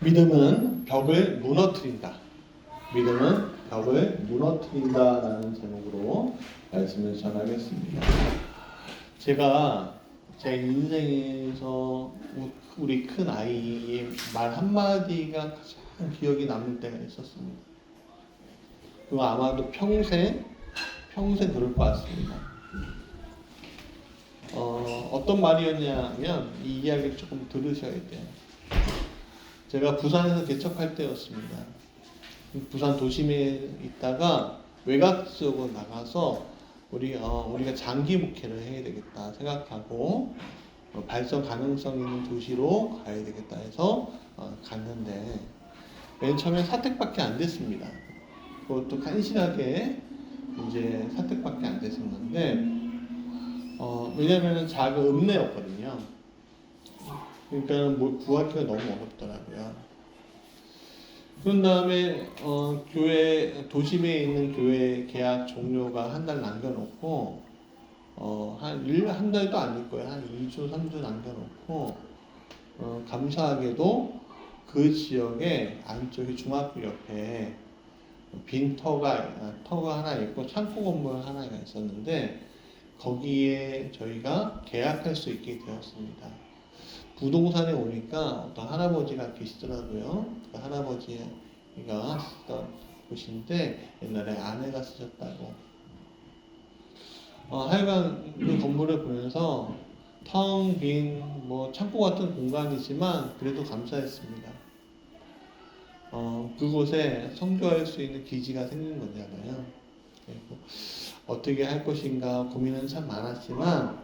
믿음은 벽을 무너뜨린다. 믿음은 벽을 무너뜨린다라는 제목으로 말씀을 전하겠습니다. 제가 제 인생에서 우리 큰 아이의 말 한마디가 가장 기억이 남을 때가 있었습니다. 그거 아마도 평생 그럴 것 같습니다. 어떤 말이었냐면 이 이야기를 조금 들으셔야 돼요. 제가 부산에서 개척할 때였습니다. 부산 도심에 있다가 외곽 지역으로 나가서 우리가 장기 목회를 해야 되겠다 생각하고 발전 가능성 있는 도시로 가야 되겠다 해서 갔는데 맨 처음에 사택밖에 안 됐습니다. 그것도 간신하게 이제 사택밖에 안 됐었는데 왜냐면은 작은 읍내였거든요. 그러니까 뭐 구하기가 너무 어렵더라고요. 그런 다음에 교회 도심에 있는 교회 계약 종료가 한 달 남겨놓고 한 달도 아닐 거예요. 한 2주 3주 남겨놓고 감사하게도 그 지역에 안쪽에 중학교 옆에 빈 터가 하나 있고 창고 건물 하나가 있었는데 거기에 저희가 계약할 수 있게 되었습니다. 부동산에 오니까 어떤 할아버지가 계시더라고요. 그 할아버지가 쓰던 곳인데 옛날에 아내가 쓰셨다고. 하여간 그 건물을 보면서 텅 빈 뭐 창고 같은 공간이지만 그래도 감사했습니다. 그곳에 선교할 수 있는 기지가 생긴 거잖아요. 그리고 어떻게 할 것인가 고민은 참 많았지만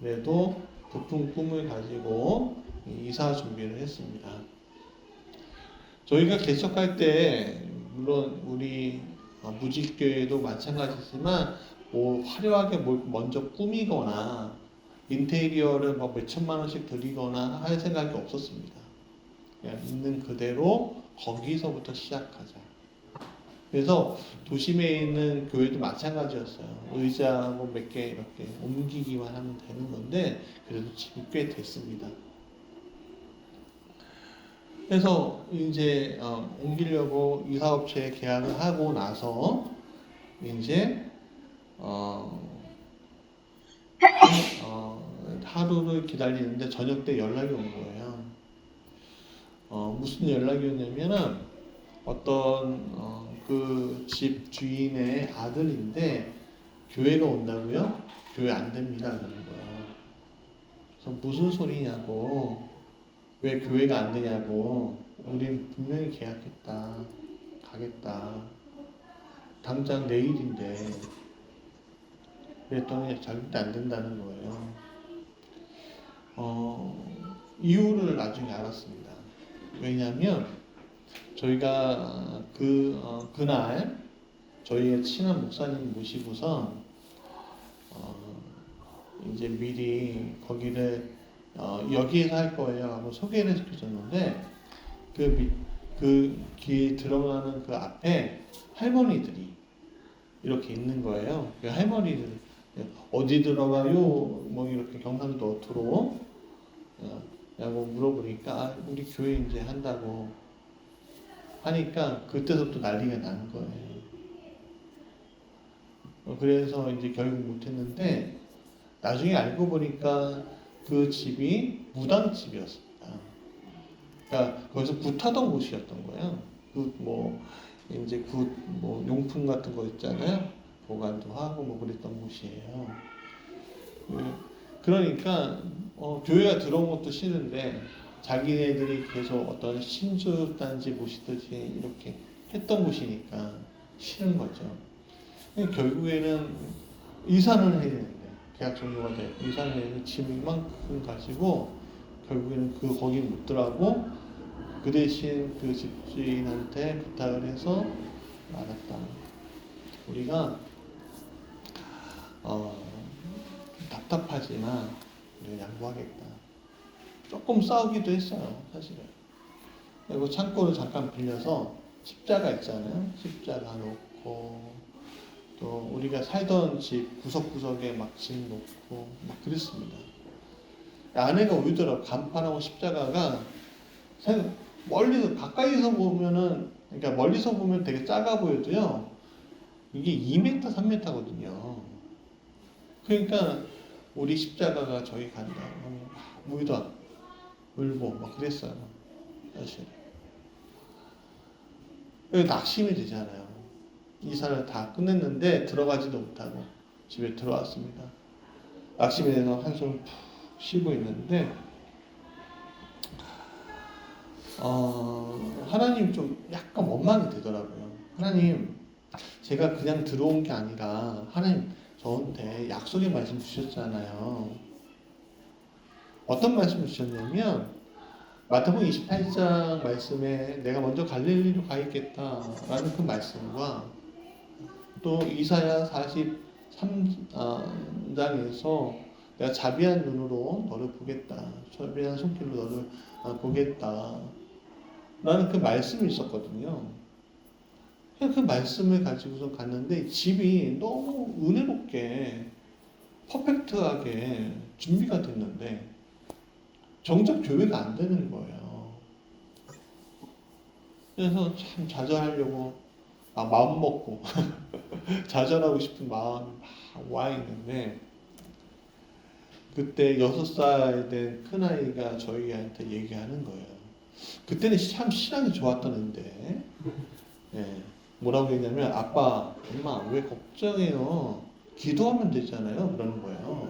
그래도 높은 꿈을 가지고 이사 준비를 했습니다. 저희가 개척할 때 물론 우리 무직교회도 마찬가지지만 뭐 화려하게 뭘 먼저 꾸미거나 인테리어를 막 몇천만 원씩 들이거나 할 생각이 없었습니다. 그냥 있는 그대로 거기서부터 시작하자. 그래서 도심에 있는 교회도 마찬가지였어요. 의자 뭐 몇 개 이렇게 옮기기만 하면 되는 건데 그래도 집이 꽤 됐습니다. 그래서 이제 옮기려고 이사업체에 계약을 하고 나서 이제 하루를 기다리는데 저녁 때 연락이 온 거예요. 무슨 연락이 왔냐면은 어떤 그 집 주인의 아들인데 교회가 온다고요? 교회 안 됩니다 그러는 거예요. 그래서 무슨 소리냐고, 왜 교회가 안 되냐고, 우린 분명히 계약했다, 가겠다, 당장 내일인데 그랬더니 절대 안 된다는 거예요. 이유를 나중에 알았습니다. 왜냐하면 저희가 그날 저희의 친한 목사님 모시고서 이제 미리 거기를 여기에서 할 거예요 하고 소개를 시켜줬는데 그 길 들어가는 그 앞에 할머니들이 이렇게 있는 거예요. 그 할머니들 어디 들어가요? 뭐 이렇게 경상도 어투로 라고 물어보니까 우리 교회 이제 한다고 하니까 그때부터 난리가 나는 거예요. 그래서 이제 결국 못했는데 나중에 알고 보니까 그 집이 무당집이었습니다. 그러니까 거기서 굿하던 곳이었던 거예요. 이제 뭐 용품 같은 거 있잖아요. 보관도 하고 뭐 그랬던 곳이에요. 그러니까 교회가 들어온 것도 싫은데 자기네들이 계속 어떤 신주단지 모시듯이 이렇게 했던 곳이니까 싫은 거죠. 결국에는 이사를 해야 되는데 계약 종료가 돼 이사를 해야 되는데 짐 이만큼 가지고 결국에는 거기 묻더라고. 그 대신 그 집주인한테 부탁을 해서 알았다. 우리가 답답하지만 우리가 양보하겠다. 조금 싸우기도 했어요, 사실은. 그리고 창고를 잠깐 빌려서 십자가 있잖아요. 십자가 놓고 또 우리가 살던 집 구석구석에 막 짐 놓고 막 그랬습니다. 아내가 울더라고. 간판하고 십자가가 멀리서 가까이서 보면은 그러니까 멀리서 보면 되게 작아 보여도요. 이게 2m, 3m거든요. 그러니까 우리 십자가가 저기 간다. 울다 울고 막 그랬어요. 사실. 낙심이 되잖아요. 이사를 다 끝냈는데 들어가지도 못하고 집에 들어왔습니다. 낙심이 돼서 한숨 푹 쉬고 있는데 하나님 좀 약간 원망이 되더라고요. 하나님, 제가 그냥 들어온 게 아니라 하나님 저한테 약속의 말씀 주셨잖아요. 어떤 말씀 주셨냐면 마태복음 28장 말씀에 내가 먼저 갈릴리로 가 있겠다라는 그 말씀과 또 이사야 43장에서 내가 자비한 눈으로 너를 보겠다. 자비한 손길로 너를 보겠다. 라는 그 말씀이 있었거든요. 그 말씀을 가지고서 갔는데 집이 너무 은혜롭게 퍼펙트하게 준비가 됐는데 정작 교회가 안 되는 거예요. 그래서 참 좌절하려고 마음 먹고 좌절하고 싶은 마음이 막 와 있는데 그때 6살 된 큰아이가 저희한테 얘기하는 거예요. 그때는 참 신앙이 좋았던 애인데 예, 뭐라고 했냐면 아빠, 엄마 왜 걱정해요? 기도하면 되잖아요. 그러는 거예요.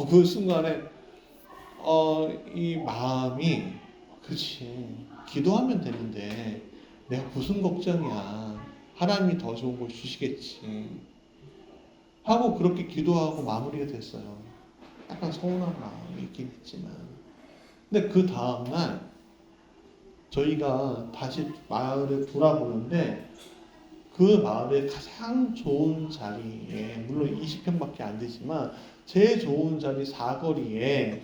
그 순간에 이 마음이 그치 기도하면 되는데 내가 무슨 걱정이야. 하나님이 더 좋은 걸 주시겠지. 하고 그렇게 기도하고 마무리가 됐어요. 약간 서운한 마음이 있긴 했지만 근데 그 다음날 저희가 다시 마을에 돌아보는데 그 마을의 가장 좋은 자리에 물론 20평밖에 안 되지만 제일 좋은 자리 사거리에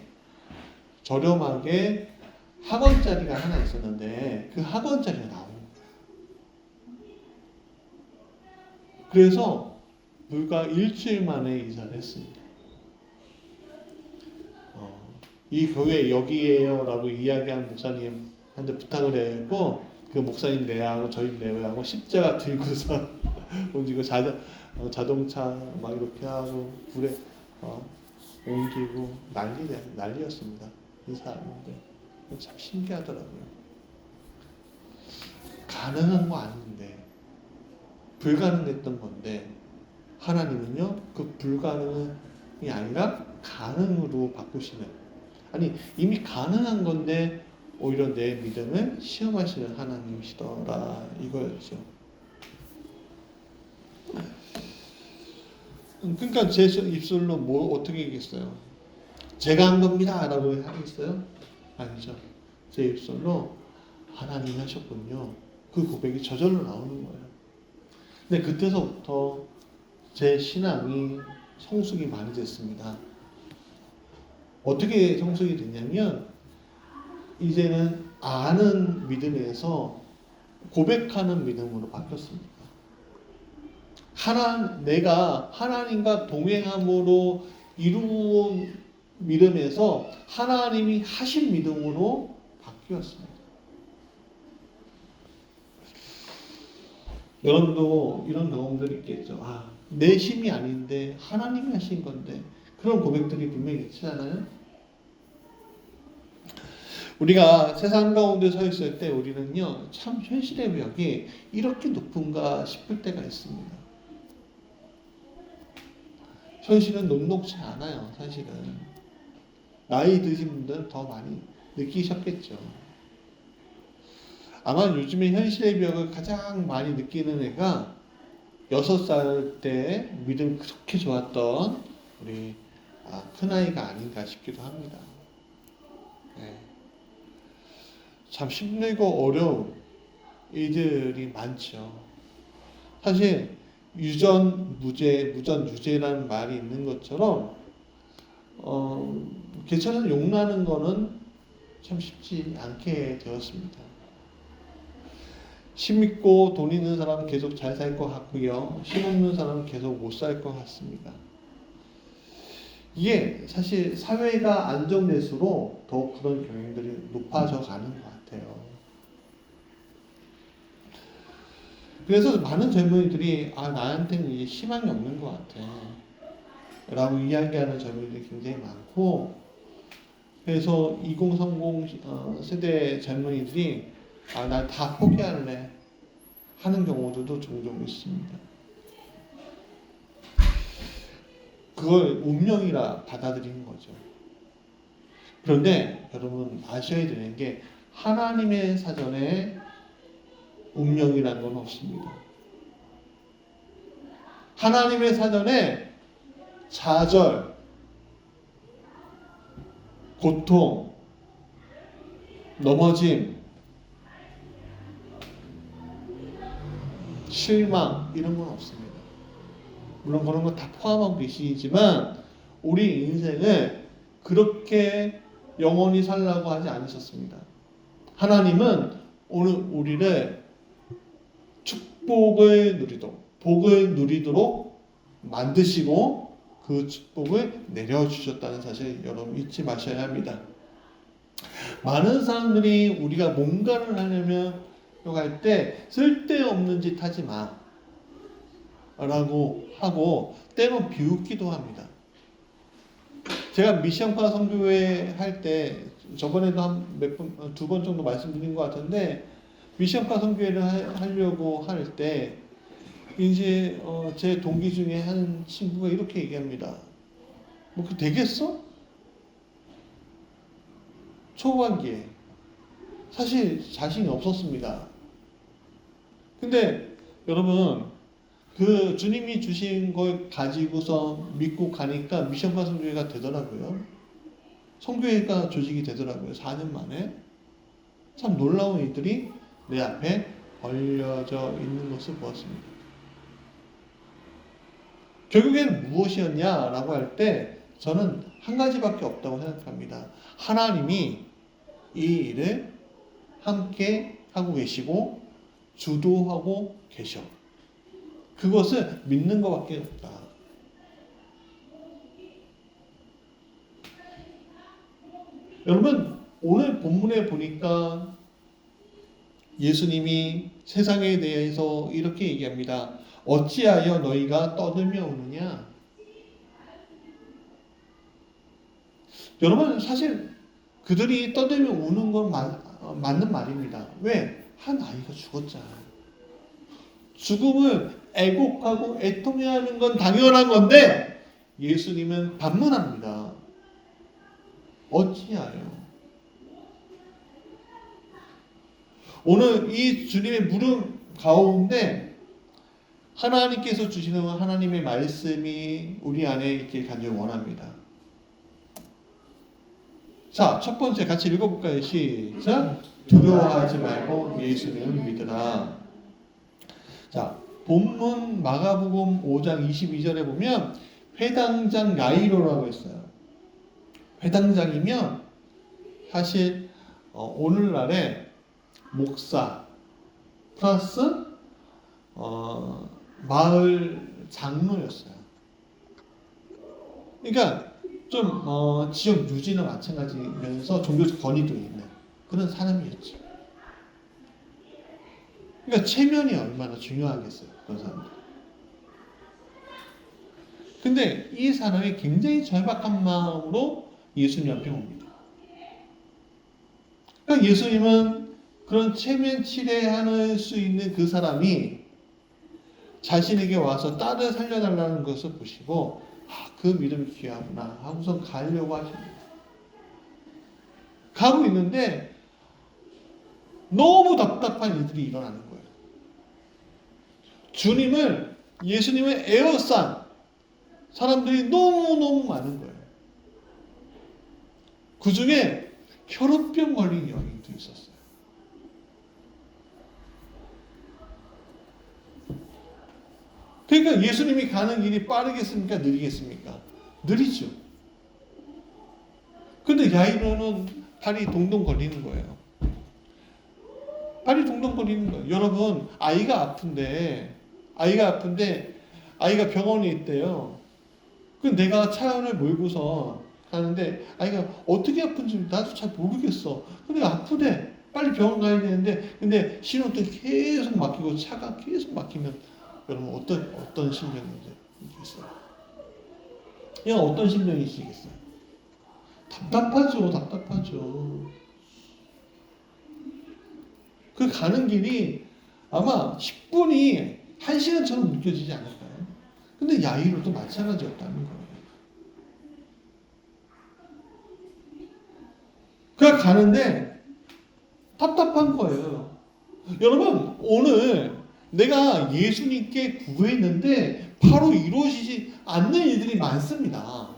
저렴하게 학원 자리가 하나 있었는데 그 학원 자리가 나오는 거예요. 그래서 불과 일주일 만에 이사를 했습니다. 이 교회 여기에요 라고 이야기한 목사님한테 부탁을 했고 그 목사님 내하고 저희 내하고 십자가 들고서 옮기고 자동차 막 이렇게 하고 불에 옮기고 난리였습니다. 이사하는데 참 신기하더라고요. 가능한 거 아닌데 불가능했던 건데 하나님은요 그 불가능이 아니라 가능으로 바꾸시는 아니 이미 가능한 건데 오히려 내 믿음을 시험하시는 하나님이시더라 이거였죠. 그러니까 제 입술로 뭐 어떻게 얘기했어요? 제가 한 겁니다 라고 하겠어요? 아니죠. 제 입술로 하나님이 하셨군요. 그 고백이 저절로 나오는 거예요. 근데 그때서부터 제 신앙이 성숙이 많이 됐습니다. 어떻게 성숙이 됐냐면 이제는 아는 믿음에서 고백하는 믿음으로 바뀌었습니다. 내가 하나님과 동행함으로 이루어온 믿음에서 하나님이 하신 믿음으로 바뀌었습니다. 여러분도 이런 경험들이 있겠죠. 내 힘이 아닌데 하나님이 하신 건데 그런 고백들이 분명히 있잖아요. 우리가 세상 가운데 서 있을 때 우리는요 참 현실의 벽이 이렇게 높은가 싶을 때가 있습니다. 현실은 녹록지 않아요. 사실은 나이 드신 분들은 더 많이 느끼셨겠죠. 아마 요즘에 현실의 벽을 가장 많이 느끼는 애가 6살 때 믿음 그렇게 좋았던 우리 큰아이가 아닌가 싶기도 합니다. 네. 참 힘들고 어려운 이들이 많죠. 사실 유전 유제라는 말이 있는 것처럼 개천을 용나는 거는 참 쉽지 않게 되었습니다. 힘 있고 돈 있는 사람은 계속 잘 살 것 같고요. 힘 없는 사람은 계속 못 살 것 같습니다. 이게 사실 사회가 안정될수록 더 그런 경향들이 높아져 가는 것 같아요. 그래서 많은 젊은이들이 나한테는 이제 희망이 없는 것 같아 라고 이야기하는 젊은이들이 굉장히 많고, 그래서 2030 세대 젊은이들이 나 다 포기할래 하는 경우들도 종종 있습니다. 그걸 운명이라 받아들이는 거죠. 그런데 여러분 아셔야 되는 게 하나님의 사전에 운명이라는 건 없습니다. 하나님의 사전에 좌절, 고통, 넘어짐, 실망 이런 건 없습니다. 물론 그런 건 다 포함하고 계시지만 우리 인생을 그렇게 영원히 살라고 하지 않으셨습니다. 하나님은 오늘 우리를 축복을 누리도록, 복을 누리도록 만드시고 그 축복을 내려주셨다는 사실 여러분 잊지 마셔야 합니다. 많은 사람들이 우리가 뭔가를 하려면 할 때 쓸데없는 짓 하지 마 라고 하고 때론 비웃기도 합니다. 제가 미션파 선교회 할 때 저번에도 두 번 정도 말씀드린 것 같은데, 미션파 선교회를 하려고 할 때 이제 제 동기 중에 한 친구가 이렇게 얘기합니다. 뭐 그 되겠어? 초반기에 사실 자신이 없었습니다. 근데 여러분 그 주님이 주신 걸 가지고서 믿고 가니까 미션파 선교회가 되더라고요. 선교회가 조직이 되더라고요. 4년 만에. 참 놀라운 일들이 내 앞에 벌려져 있는 것을 보았습니다. 결국에는 무엇이었냐라고 할 때 저는 한 가지밖에 없다고 생각합니다. 하나님이 이 일을 함께 하고 계시고 주도하고 계셔. 그것을 믿는 것밖에 없다. 여러분 오늘 본문에 보니까 예수님이 세상에 대해서 이렇게 얘기합니다. 어찌하여 너희가 떠들며 우느냐? 여러분 사실 그들이 떠들며 우는 건 맞는 말입니다. 왜? 한 아이가 죽었잖아요. 죽음을 애곡하고 애통해하는 건 당연한 건데 예수님은 반문합니다. 어찌하여? 오늘 이 주님의 물음 가운데 하나님께서 주시는 하나님의 말씀이 우리 안에 있길 간절히 원합니다. 자, 첫 번째 같이 읽어볼까요? 시작. 두려워하지 말고 예수님을 믿으라. 자, 본문 마가복음 5장 22절에 보면 회당장 야이로라고 했어요. 회당장이면 사실 오늘날의 목사 플러스 마을 장로였어요. 그러니까 좀 지역 유지나 마찬가지면서 종교적 권위도 있는 그런 사람이었죠. 그러니까 체면이 얼마나 중요하겠어요, 그런 사람들. 근데 이 사람이 굉장히 절박한 마음으로 예수님 앞에 옵니다. 그러니까 예수님은 그런 체면 치레할 수 있는 그 사람이 자신에게 와서 딸을 살려달라는 것을 보시고 그 믿음이 귀하구나 하고서 가려고 하십니다. 가고 있는데 너무 답답한 일들이 일어나는 거예요. 예수님을 에워싼 사람들이 너무너무 많은 거예요. 그 중에 혈우병 걸린 여인도 있었어요. 그러니까 예수님이 가는 길이 빠르겠습니까? 느리겠습니까? 느리죠. 근데 야이로는 발이 동동 걸리는 거예요. 발이 동동 걸리는 거예요. 여러분, 아이가 아픈데 아이가 병원에 있대요. 그 내가 차를 몰고서 가는데 아이가 어떻게 아픈지 나도 잘 모르겠어. 근데 아프대. 빨리 병원 가야 되는데 근데 신호등 계속 막히고 차가 계속 막히면 여러분 어떤 심정이겠어요? 그냥 어떤 심정이시겠어요? 답답하죠. 그 가는 길이 아마 10분이 1시간처럼 느껴지지 않을까요? 근데 야이로도 마찬가지였다는 거예요. 그냥 가는데 답답한 거예요. 여러분 오늘 내가 예수님께 구했는데 바로 이루어지지 않는 일들이 많습니다.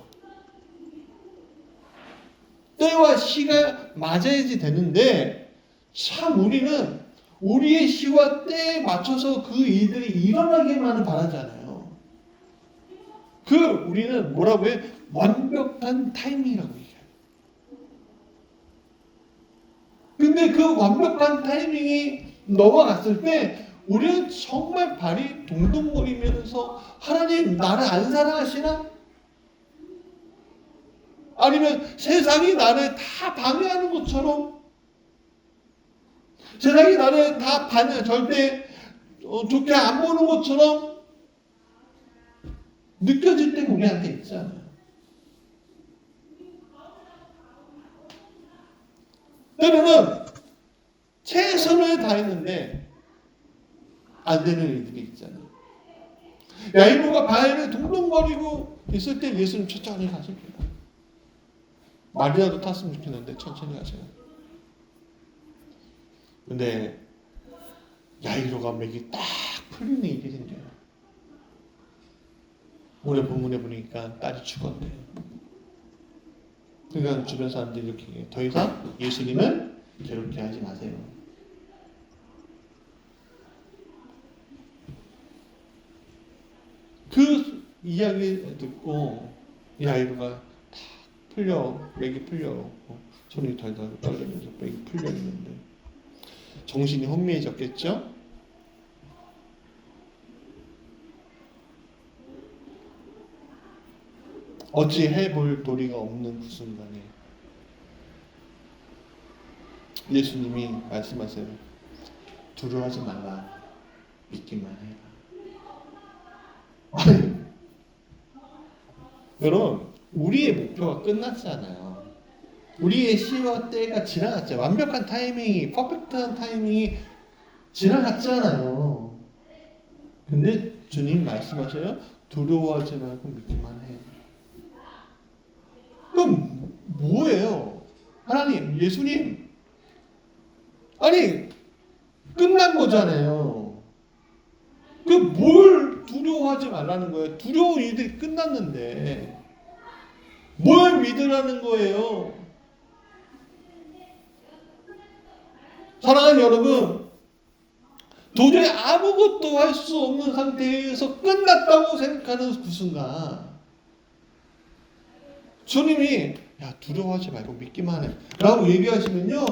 때와 시가 맞아야지 되는데 참 우리는 우리의 시와 때에 맞춰서 그 일들이 일어나기만을 바라잖아요. 우리는 뭐라고 해요? 완벽한 타이밍이라고 얘기해요. 근데 그 완벽한 타이밍이 넘어갔을 때 우리는 정말 발이 동동거리면서 하나님 나를 안 사랑하시나? 아니면 세상이 나를 다 방해하는 것처럼 세상이 나를 다 절대 좋게 안 보는 것처럼 느껴질 때 우리한테 있잖아요. 때로는 최선을 다했는데 안 되는 일들이 있잖아요. 야이로가 바위를 동동거리고 있을 때 예수님 천천히 가십니다. 말이라도 탔으면 좋겠는데 천천히 가세요. 근데 야이로가 맥이 딱 풀리는 일이 생겨요. 오늘 본문에 보니까 딸이 죽었대요. 그러니까 주변 사람들이 이렇게 얘기해요. 더 이상 예수님은 괴롭게 하지 마세요. 그 이야기 듣고 야이로가 맥이 풀려 손이 덜덜 떨리면서 맥이 풀려 있는데 정신이 혼미해졌겠죠? 어찌 해볼 도리가 없는 그 순간에 예수님이 말씀하세요. 두려워하지 말라. 믿기만 해라. 여러분 우리의 목표가 끝났잖아요. 우리의 시와 때가 지나갔죠. 완벽한 타이밍이, 퍼펙트한 타이밍이 지나갔잖아요. 근데 주님 말씀하셔요. 두려워하지 말고 믿기만 해. 그럼 뭐예요? 하나님, 예수님. 아니, 끝난 거잖아요. 그 뭘 두려워하지 말라는 거예요? 두려운 일들이 끝났는데 뭘 믿으라는 거예요? 사랑하는 여러분, 도저히 아무것도 할 수 없는 상태에서 끝났다고 생각하는 그 순간 주님이 야 두려워하지 말고 믿기만 해 라고 얘기하시면요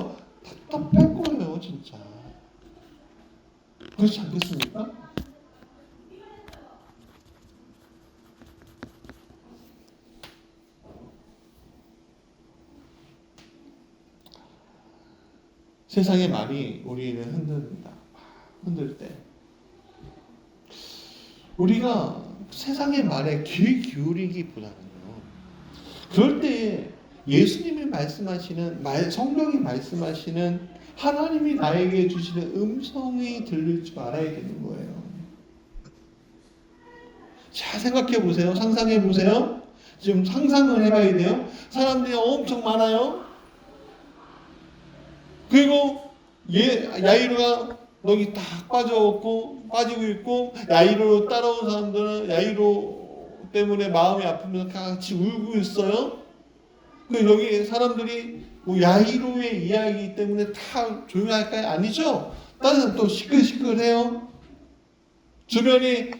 답답할 거예요 진짜. 그렇지 않겠습니까? 세상의 말이 우리를 흔듭니다. 흔들 때 우리가 세상의 말에 귀 기울이기보다는요. 그럴 때 예수님이 말씀하시는 성령이 말씀하시는 하나님이 나에게 주시는 음성이 들릴 줄 알아야 되는 거예요. 자 생각해 보세요. 상상해 보세요. 지금 상상을 해봐야 돼요. 사람들이 엄청 많아요. 그리고 야이로가 여기 딱 빠지고 있고 야이로 따라온 사람들은 야이로 때문에 마음이 아프면서 같이 울고 있어요. 그 여기 사람들이 뭐 야이로의 이야기 때문에 다 조용할까요? 아니죠. 다른 사람 또 시끌시끌해요. 주변이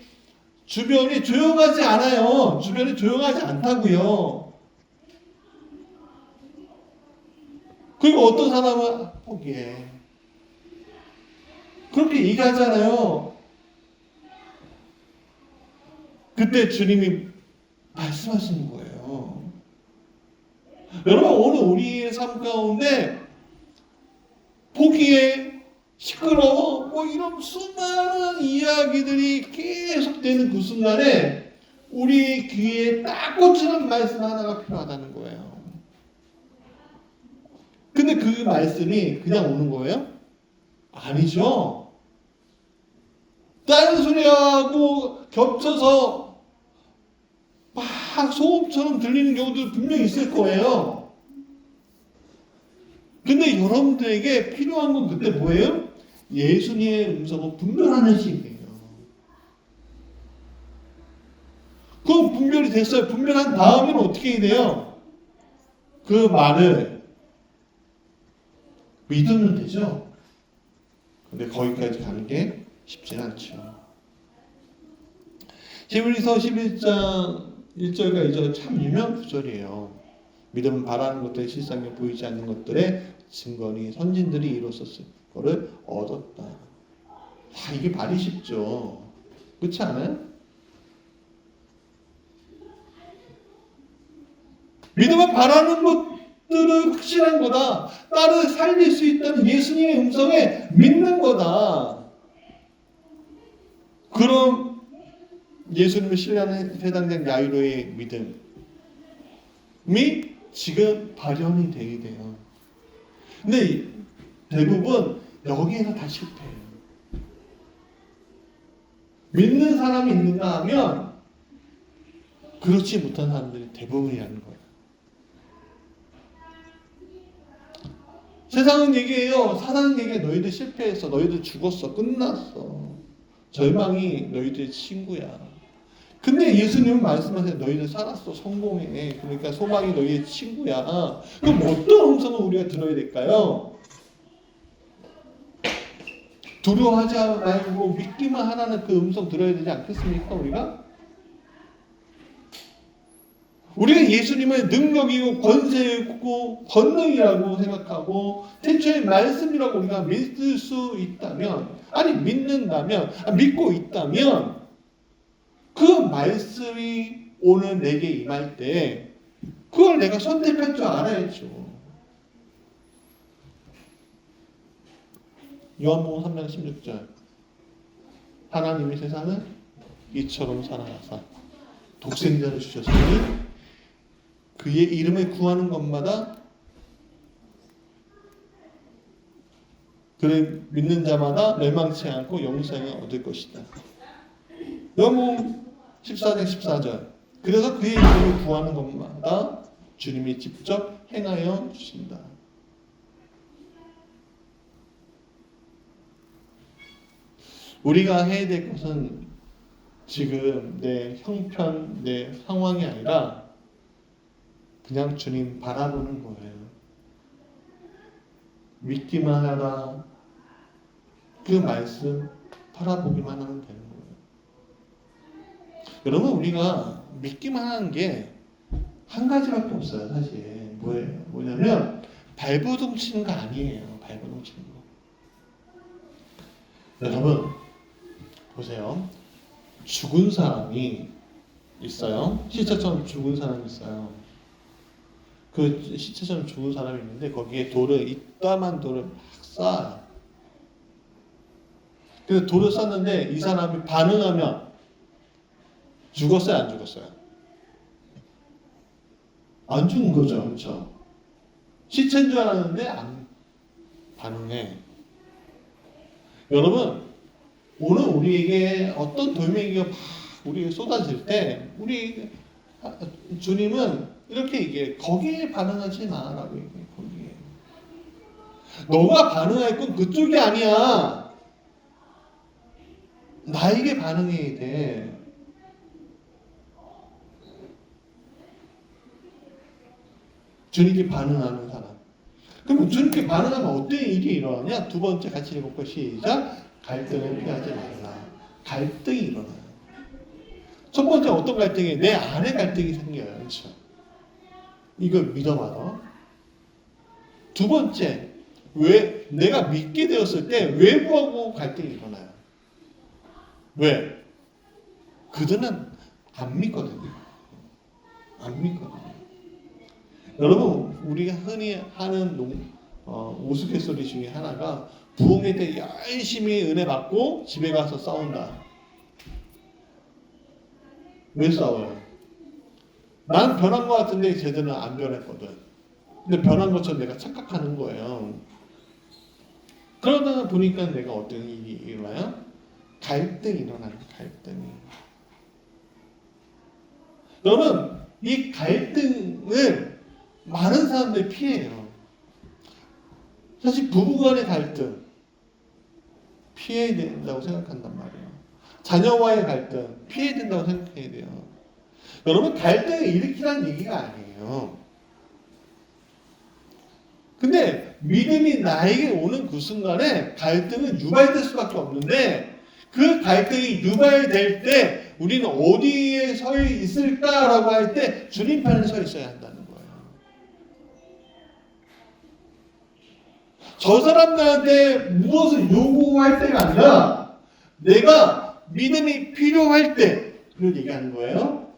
조용하지 않아요. 주변이 조용하지 않다고요. 그리고 어떤 사람은 포기해. 그렇게 얘기하잖아요. 그때 주님이 말씀하시는 거예요. 여러분 오늘 우리의 삶 가운데 보기에 시끄러워 뭐 이런 수많은 이야기들이 계속되는 그 순간에 우리 귀에 딱 꽂히는 말씀 하나가 필요하다는 거예요. 근데 그 말씀이 그냥 오는 거예요? 아니죠. 다른 소리하고 겹쳐서 막 소음처럼 들리는 경우도 분명히 있을 거예요. 근데 여러분들에게 필요한 건 그때 뭐예요? 예수님의 음성은 분별하는 시기예요. 그럼 분별이 됐어요. 분별한 다음에는 어떻게 해야 돼요? 그 말을 믿으면 되죠. 근데 거기까지 가는 게 쉽진 않죠. 히브리서 11장 1절과 2절 참 유명한 구절이에요. 믿음은 바라는 것들의 실상에 보이지 않는 것들의 증거니 선진들이 이뤘었을 거를 얻었다. 이게 말이 쉽죠. 그렇지 않아요? 믿음은 바라는 것들은 확실한 거다. 나를 살릴 수 있다는 예수님의 음성에 믿는 거다. 그럼 예수님을 신뢰하는 해당된 야이로의 믿음이 지금 발현이 되게 돼요. 근데 대부분 여기에서 다 실패해요. 믿는 사람이 있는가 하면 그렇지 못한 사람들이 대부분이라는 거예요. 세상은 얘기해요. 사단은 얘기해. 너희들 실패했어. 너희들 죽었어. 끝났어. 절망이 너희들의 친구야. 근데 예수님은 말씀하세요. 너희들 살았어. 성공해. 그러니까 소망이 너희의 친구야. 그럼 어떤 음성을 우리가 들어야 될까요? 두려워하지 말고 믿기만 하라는 그 음성 들어야 되지 않겠습니까? 우리가 예수님을 능력이고 권세이고 권능이라고 생각하고 태초의 말씀이라고 우리가 믿을 수 있다면, 아니 믿는다면, 믿고 있다면 그 말씀이 오늘 내게 임할 때 그걸 내가 선택할 줄 알아야죠. 요한복음 3장 16절 하나님이 세상을 이처럼 사랑하사 독생자를 주셨으니 그의 이름을 구하는 것마다 그를 믿는 자마다 멸망치 않고 영생을 얻을 것이다. 요한복음 14장 14절 그래서 그의 이름을 구하는 것마다 주님이 직접 행하여 주신다. 우리가 해야 될 것은 지금 내 형편, 내 상황이 아니라 그냥 주님 바라보는 거예요. 믿기만 하라. 그 말씀 바라보기만 하면 되는 거예요. 여러분 우리가 믿기만 하는 게 한 가지밖에 없어요. 사실 뭐냐면 발버둥 치는 거 아니에요. 발버둥 치는 거. 여러분 보세요. 죽은 사람이 있어요. 시체처럼 죽은 사람이 있어요. 그 시체처럼 죽은 사람이 있는데 거기에 이따만 돌을 막 쌓아요. 그래서 돌을 쌓는데 이 사람이 반응하면 죽었어요? 안 죽었어요? 안 죽은 거죠. 그렇죠? 시체인 줄 알았는데 안 반응해. 여러분 오늘 우리에게 어떤 돌멩이가 막 우리에게 쏟아질 때 우리 주님은 이렇게 얘기해. 거기에 반응하지 마라고 얘기해. 거기에. 너가 반응할 건 그쪽이 아니야. 나에게 반응해야 돼. 주님께 반응하는 사람. 그럼 주님께 반응하면 어떤 일이 일어나냐? 두 번째 같이 읽어볼까요? 시작. 갈등을 피하지 말라. 갈등이 일어나요. 첫 번째 어떤 갈등이? 내 안에 갈등이 생겨요. 그렇죠? 이걸 믿어봐라. 두 번째, 왜 내가 믿게 되었을 때 외부하고 갈등이 일어나요. 왜? 그들은 안 믿거든요. 안 믿거든요. 여러분, 우리가 흔히 하는 우스갯소리 중에 하나가 부흥회 때 열심히 은혜 받고 집에 가서 싸운다. 왜 싸워요? 난 변한 것 같은데 쟤들은 안 변했거든. 근데 변한 것처럼 내가 착각하는 거예요. 그러다 보니까 내가 어떤 일이 일어나요? 갈등이 일어나는 갈등이. 여러분, 이 갈등을 많은 사람들이 피해요. 사실 부부간의 갈등 피해야 된다고 생각한단 말이에요. 자녀와의 갈등 피해야 된다고 생각해야 돼요. 여러분, 갈등을 일으키라는 얘기가 아니에요. 근데 믿음이 나에게 오는 그 순간에 갈등은 유발될 수밖에 없는데 그 갈등이 유발될 때 우리는 어디에 서 있을까라고 할 때 주님 편에 서 있어야 한다는 거예요. 저 사람들한테 무엇을 요구할 때가 아니라 내가 믿음이 필요할 때 그걸 얘기하는 거예요.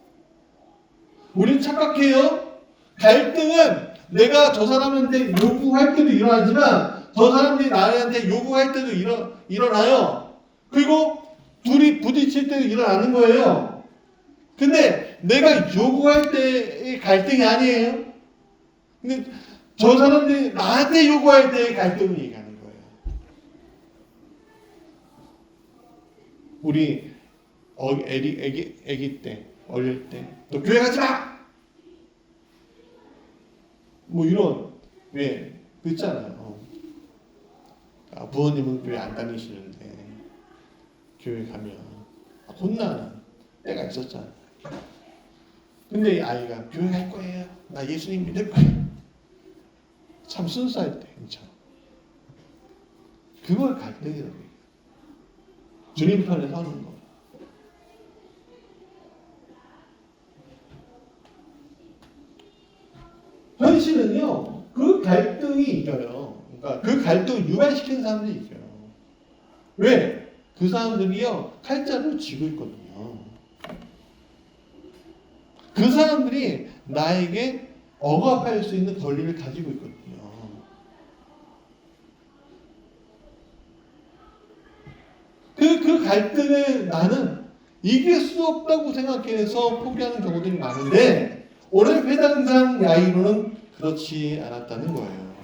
우리는 착각해요. 갈등은 내가 저 사람한테 요구할 때도 일어나지만 저 사람들이 나한테 요구할 때도 일어나요. 그리고 둘이 부딪힐 때도 일어나는 거예요. 근데 내가 요구할 때의 갈등이 아니에요. 근데 저 사람들이 나한테 요구할 때의 갈등을 얘기하는 거예요. 우리 애기 때, 어릴 때, 너 교회 가지 마! 뭐 이런, 왜, 있잖아요. 부모님은 교회 안 다니시는데, 교회 가면 혼나는 때가 있었잖아요. 근데 이 아이가 교회 갈 거예요. 나 예수님 믿을 거예요. 참 순수할 때, 그렇죠? 그걸 갈등이라고 해요. 주님 편에 서는 거. 현실은요, 그 갈등이 이겨요. 그러니까 그 갈등을 유발시키는 사람들이 이겨요. 왜? 그 사람들이요, 칼자루 쥐고 있거든요. 그 사람들이 나에게 억압할 수 있는 권리를 가지고 있거든요. 그 갈등을 나는 이길 수 없다고 생각해서 포기하는 경우들이 많은데 오늘 회당장 야이로는 그렇지 않았다는 거예요.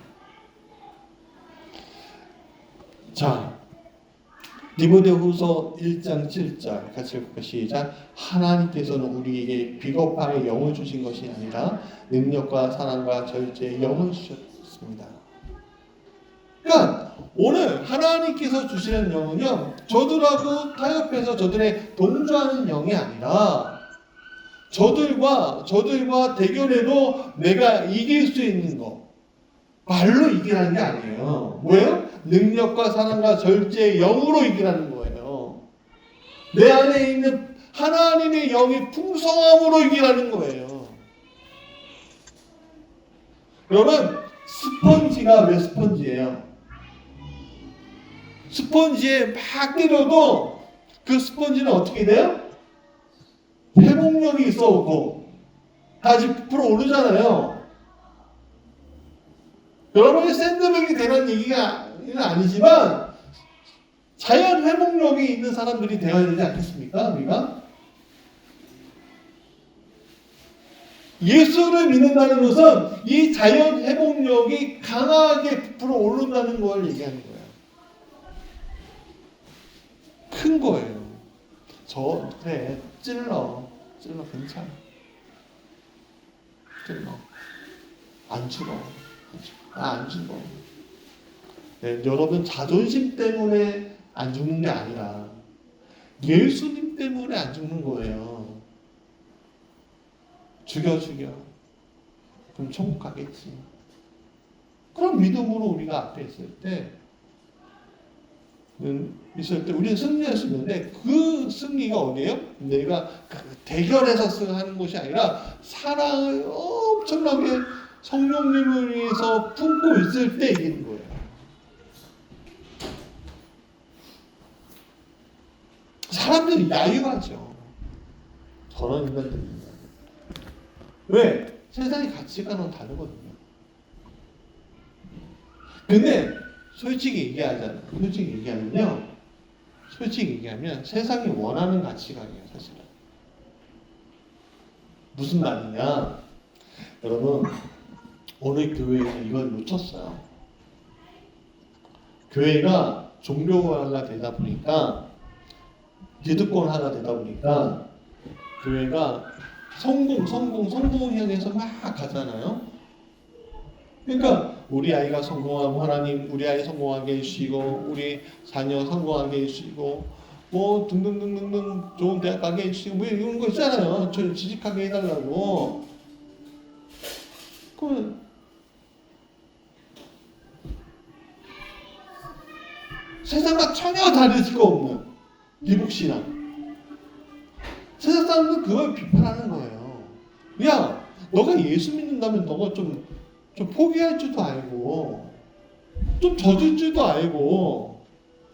자, 디모데후서 1장 7절 같이 읽을까요? 시작. 하나님께서는 우리에게 비겁함의 영을 주신 것이 아니라 능력과 사랑과 절제의 영을 주셨습니다. 그러니까 오늘 하나님께서 주시는 영은요, 저들하고 타협해서 저들의 동조하는 영이 아니라 저들과 대결해도 내가 이길 수 있는 거, 말로 이기라는 게 아니에요. 뭐예요? 능력과 사랑과 절제의 영으로 이기라는 거예요. 내 안에 있는 하나님의 영이 풍성함으로 이기라는 거예요. 여러분, 스펀지가 왜 스펀지예요? 스펀지에 막 때려도 그 스펀지는 어떻게 돼요? 회복력이 있어오고 다시 부풀어 오르잖아요. 여러분이 샌드백이 되는 얘기가 아니지만 자연 회복력이 있는 사람들이 되어야 되지 않겠습니까? 우리가 예수를 믿는다는 것은 이 자연 회복력이 강하게 부풀어 오른다는 걸 얘기하는 거예요. 큰 거예요. 그래, 찔러 괜찮아. 찔러. 안 죽어. 안 죽어. 네, 여러분 자존심 때문에 안 죽는 게 아니라 예수님 때문에 안 죽는 거예요. 죽여. 그럼 천국 가겠지. 그런 믿음으로 우리가 앞에 있을 때 우리는 승리할 수 있는데 그 승리가 어디예요? 내가 대결해서 하는 것이 아니라 사랑을 엄청나게 성령님을 위해서 품고 있을 때 이기는 거예요. 사람들이 야유하죠. 저런 인간들입니다. 왜? 세상의 가치관은 다르거든요. 근데 솔직히 얘기하잖아. 솔직히 얘기하면 세상이 원하는 가치관이에요, 사실은. 무슨 말이냐? 여러분, 오늘 교회에서 이걸 놓쳤어요. 교회가 종교화가 되다 보니까, 기득권화가 되다 보니까, 교회가 성공을 향해서 막 가잖아요. 그러니까 우리 아이가 성공하고 하나님 우리 아이 성공하게 해주시고 우리 자녀 성공하게 해주시고 뭐 등등등등등 좋은 대학 가게 해주시고 뭐 이런 거 있잖아요. 저 취직하게 해달라고. 그러면 세상과 전혀 다를 수가 없는 기복신앙. 세상 사람들은 그걸 비판하는 거예요. 야, 너가 예수 믿는다면 너가 좀 포기할 줄도 알고, 좀 젖을 줄도 알고,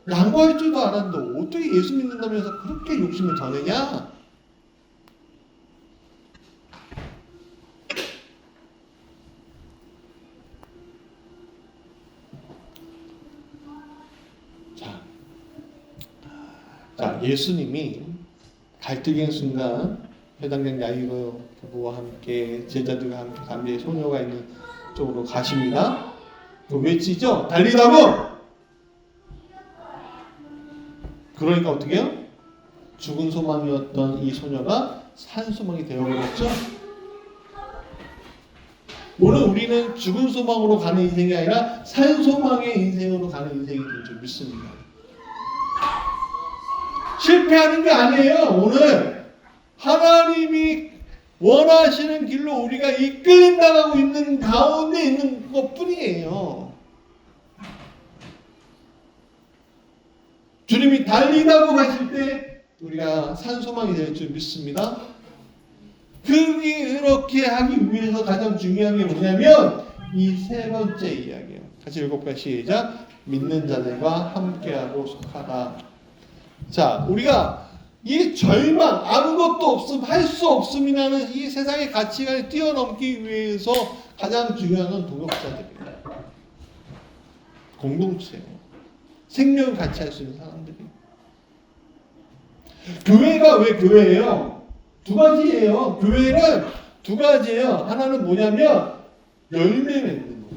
양보할 줄도 알았는데 어떻게 예수 믿는다면서 그렇게 욕심을 더 내냐? 자, 예수님이 갈등의 순간 회당장 야이로 부부와 함께 제자들과 함께 담비의 소녀가 있는 쪽으로 가십니다. 그 외치죠? 달리다보! 그러니까 어떻게 해요? 죽은 소망이었던 이 소녀가 산 소망이 되어버렸죠? 오늘 우리는 죽은 소망으로 가는 인생이 아니라 산 소망의 인생으로 가는 인생이 될 줄 믿습니다. 실패하는 게 아니에요. 오늘 하나님이 원하시는 길로 우리가 이끌림 나가고 있는 가운데 있는 것 뿐이에요. 주님이 달리다고 하실 때 우리가 산소망이 될 줄 믿습니다. 그렇게 하기 위해서 가장 중요한 게 뭐냐면 이 세 번째 이야기예요. 같이 읽어볼까요? 시작. 믿는 자들과 함께하고 속하다. 자, 우리가 이 절망, 아무것도 없음, 할 수 없음이라는 이 세상의 가치관을 뛰어넘기 위해서 가장 중요한 건 동역자들이에요. 공동체예요. 생명을 같이 할 수 있는 사람들이. 교회가 왜 교회예요? 두 가지예요. 교회는 두 가지예요. 하나는 뭐냐면 열매 맺는 거.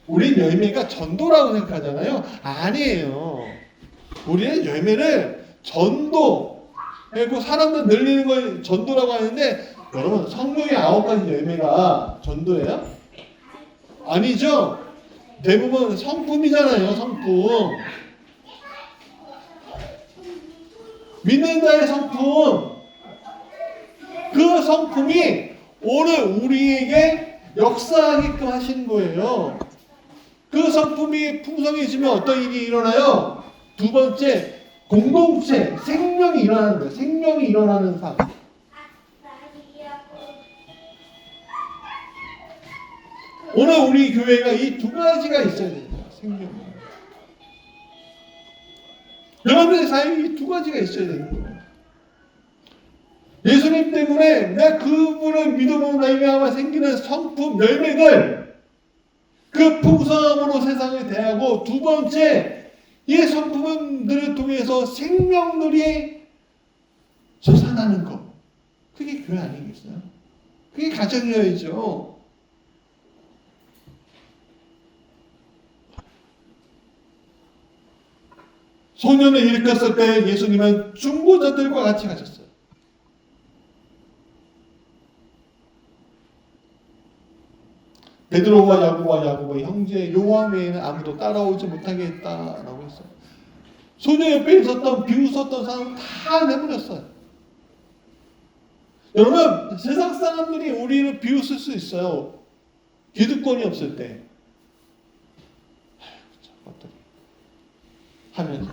우린 열매가 전도라고 생각하잖아요. 아니에요. 우리는 열매를 전도, 그리고 사람들 늘리는 걸 전도라고 하는데, 여러분 성경의 9가지 열매가 전도예요? 아니죠. 대부분 성품이잖아요. 성품. 믿는 자의 성품. 그 성품이 오늘 우리에게 역사하게끔 하신 거예요. 그 성품이 풍성해지면 어떤 일이 일어나요? 두 번째, 공동체, 생명이 일어나는 거예요. 생명이 일어나는 삶. 오늘 우리 교회가 이 두 가지가 있어야 됩니다. 생명. 여러분의 삶에 이 두 가지가 있어야 되는 거예요. 예수님 때문에 내가 그분을 믿음으로 말미암아 생기는 성품, 열매들, 그 풍성함으로 세상을 대하고, 두 번째, 이 성품들을 통해서 생명들이 솟아나는 것. 그게 교회 아니겠어요? 그게 가정이어야죠. 소년을 일으켰을 때 예수님은 중보자들과 같이 가셨어요. 베드로와 야고보의 형제 요한 외에는 아무도 따라오지 못하게 했다라고 했어요. 소녀 옆에 있었던 비웃었던 사람 다 내버렸어요. 여러분, 세상 사람들이 우리를 비웃을 수 있어요. 기득권이 없을 때. 어떻게 하면서.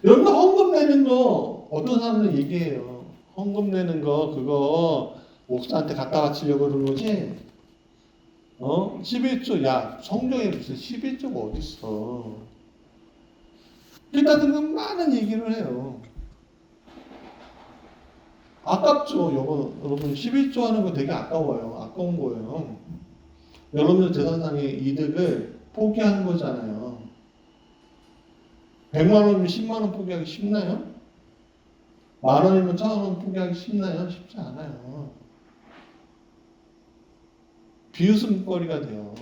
여러분, 헌금 내는 거 어떤 사람들은 얘기해요. 헌금 내는 거 그거 목사한테 갖다 바치려고 그러는 거지. 11조. 야, 성경에 무슨 11조가 어딨어. 일단 많은 얘기를 해요. 아깝죠. 여러분 11조 하는 거 되게 아까워요. 아까운 거예요. 여러분들 재산상의 이득을 포기하는 거잖아요. 100만 원이면 10만 원 포기하기 쉽나요? 만 원이면 1,000원 포기하기 쉽나요? 쉽지 않아요. 비웃음거리가 돼요.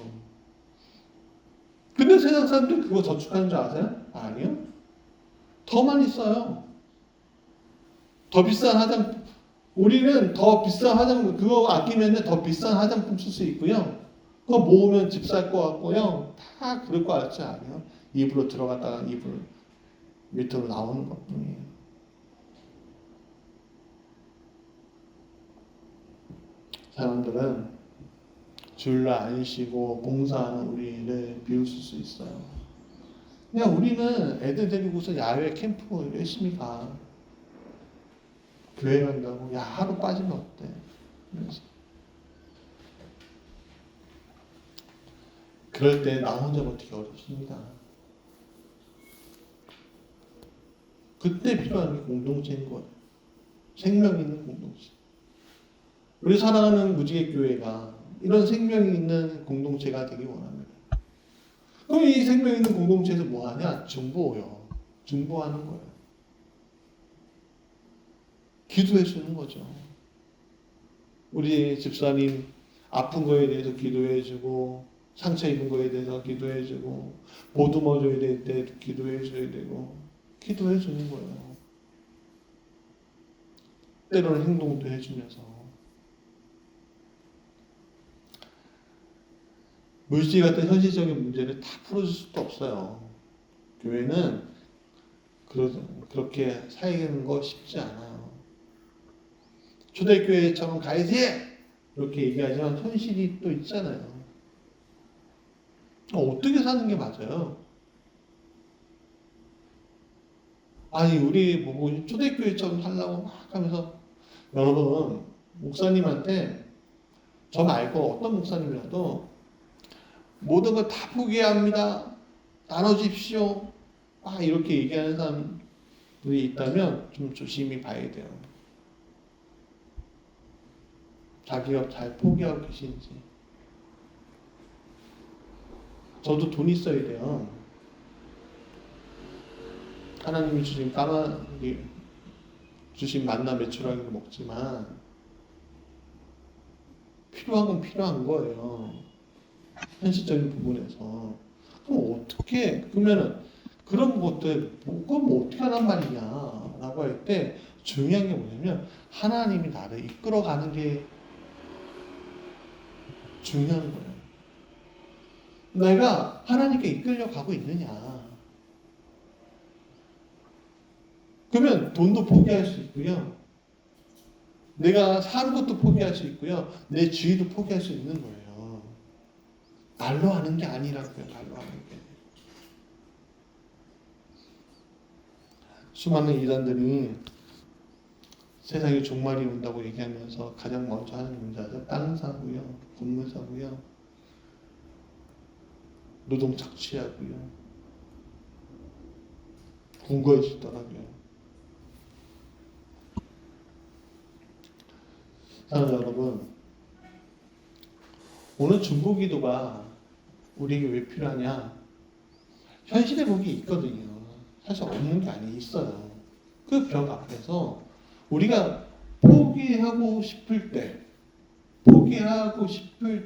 근데 세상 사람들이 그거 저축하는 줄 아세요? 아니요. 더 많이 써요. 더 비싼 화장품. 우리는 더 비싼 화장품, 그거 아끼면 더 비싼 화장품 쓸 수 있고요. 그거 모으면 집 살 것 같고요. 다 그럴 것 같지 않아요? 입으로 들어갔다가 입으로 밑으로 나오는 것 뿐이에요. 사람들은 주일날 안 쉬고 봉사하는 우리를 비웃을 수 있어요. 그냥 우리는 애들 데리고서 야외 캠프 열심히 가. 교회 간다고, 야, 하루 빠지면 어때? 그래서 그럴 때 나 혼자 버티기 어렵습니다. 그때 필요한 게 공동체인 거예요. 생명 있는 공동체. 우리 사랑하는 무지개 교회가 이런 생명이 있는 공동체가 되기 원합니다. 그럼 이 생명 있는 공동체에서 뭐 하냐? 중보요. 중보하는 거예요. 기도해 주는 거죠. 우리 집사님 아픈 거에 대해서 기도해 주고, 상처 입은 거에 대해서 기도해 주고, 보듬어 줘야 될 때 기도해 줘야 되고, 기도해 주는 거예요. 때로는 행동도 해주면서. 물질 같은 현실적인 문제를 다 풀어줄 수도 없어요. 교회는 그렇게 살기는 거 쉽지 않아요. 초대교회처럼 가야지! 이렇게 얘기하지만 현실이 또 있잖아요. 어떻게 사는 게 맞아요? 아니, 우리 보고 초대교회처럼 살라고 막 하면서, 여러분, 목사님한테 저 말고 어떤 목사님이라도 모든 걸 다 포기해야 합니다. 나눠주십시오. 막 이렇게 얘기하는 사람들이 있다면 좀 조심히 봐야 돼요. 자기가 잘 포기하고 계신지. 저도 돈 있어야 돼요. 하나님이 주신 만나 매출하기로 먹지만 필요한 건 필요한 거예요. 현실적인 부분에서. 그럼 어떻게, 그러면은 그런 것들, 그건 뭐 어떻게 하란 말이냐 라고 할 때 중요한 게 뭐냐면 하나님이 나를 이끌어가는 게 중요한 거예요. 내가 하나님께 이끌려 가고 있느냐. 그러면 돈도 포기할 수 있고요. 내가 사는 것도 포기할 수 있고요. 내 주의도 포기할 수 있는 거예요. 말로 하는 게 아니라고요. 말로 하는 게. 수많은 이단들이 세상에 종말이 온다고 얘기하면서 가장 먼저 하는 문제가 땅 사고요. 건물 사고요. 노동 착취하고요. 궁궐짓더라고요. 사랑하는 여러분, 오늘 중보기도가 우리에게 왜 필요하냐? 현실의 복이 있거든요. 사실 없는 게 아니에요. 있어요. 그 벽 앞에서 우리가 포기하고 싶을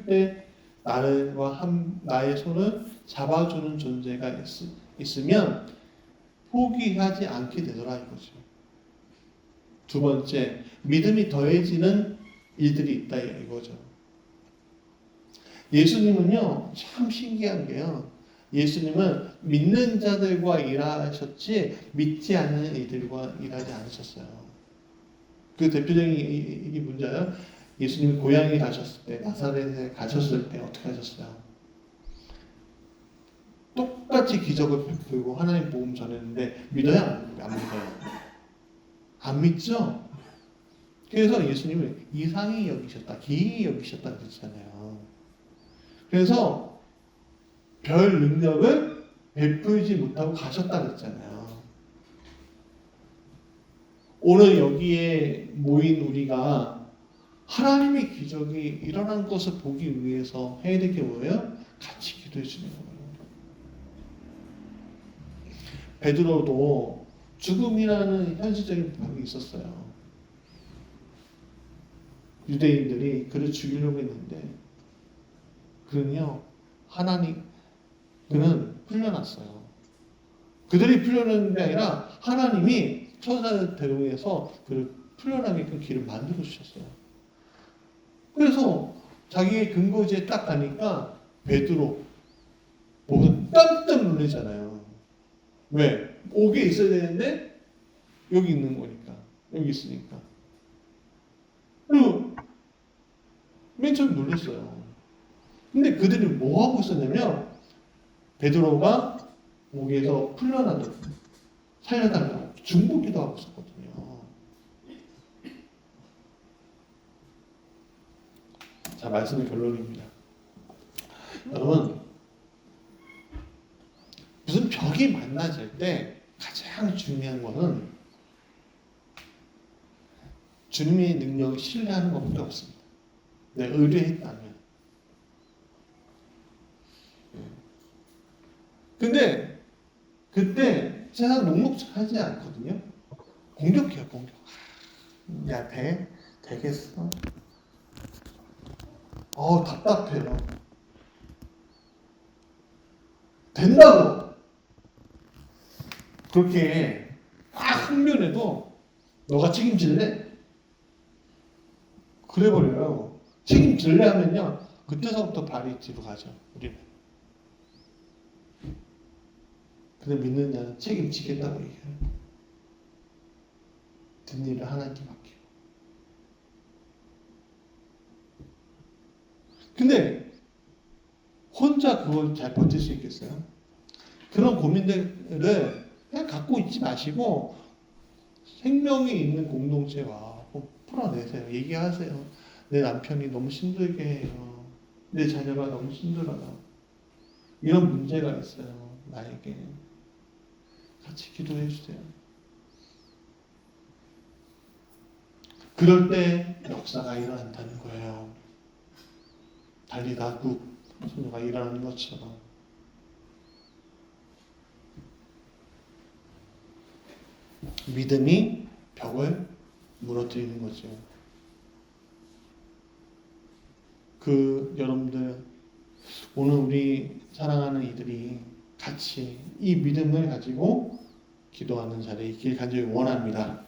때 나의 손을 잡아주는 존재가 있으면 포기하지 않게 되더라 이거죠. 두 번째, 믿음이 더해지는 일들이 있다 이거죠. 예수님은요, 참 신기한 게요. 예수님은 믿는 자들과 일하셨지 믿지 않는 이들과 일하지 않으셨어요. 그 대표적인 이게 문제예요. 예수님이 고향에 가셨을 때, 나사렛에 가셨을 때 어떻게 하셨어요? 똑같이 기적을 베풀고 하나님 복음 전했는데 믿어요? 안 믿어요? 안 믿죠? 그래서 예수님을 이상히 여기셨다, 기이 여기셨다 그랬잖아요. 그래서 별 능력을 베풀지 못하고 가셨다 그랬잖아요. 오늘 여기에 모인 우리가 하나님의 기적이 일어난 것을 보기 위해서 해야 될 게 뭐예요? 같이 기도해 주는 거예요. 베드로도 죽음이라는 현실적인 병이 있었어요. 유대인들이 그를 죽이려고 했는데 그는요, 그는 풀려났어요. 그들이 풀려나는 게 아니라 하나님이 천사를 대동해서 그를 풀려나게끔 길을 만들어 주셨어요. 그래서 자기의 근거지에 딱 가니까 베드로 보고 깜짝 놀라잖아요. 왜? 옥에 있어야 되는데 여기 있는 거니까. 여기 있으니까. 그리고 맨 처음 놀랐어요. 근데 그들이 뭐 하고 있었냐면 베드로가 옥에서 풀려나도록 살려달라고 중보기도 하고 있었거든요. 자, 말씀의 결론입니다. 여러분, 무슨 벽이 만나질 때 가장 중요한 것은 주님의 능력을 신뢰하는 것밖에 없습니다. 내가 의뢰했다면. 근데 그때 세상 녹록하지 않거든요. 공격해요, 공격. 야, 되겠어? 답답해요. 된다고. 그렇게 딱 흥분해도 너가 책임질래? 그래버려요. 책임질래 하면요, 그때서부터 발이 뒤로 가죠, 우리는. 근데 믿는 자는 책임지겠다고 얘기해요. 든 일을 하나님께 맡기고. 근데 혼자 그걸 잘 버틸 수 있겠어요? 그런 고민들을 그냥 갖고 있지 마시고 생명이 있는 공동체와 풀어내세요. 얘기하세요. 내 남편이 너무 힘들게 해요. 내 자녀가 너무 힘들어요. 이런 문제가 있어요. 나에게. 같이 기도해 주세요. 그럴 때 역사가 일어난다는 거예요. 달리다 소녀가 일어나는 것처럼. 믿음이 벽을 무너뜨리는 거죠. 여러분들, 오늘 우리 사랑하는 이들이 같이 이 믿음을 가지고 기도하는 자리에 있길 간절히 원합니다.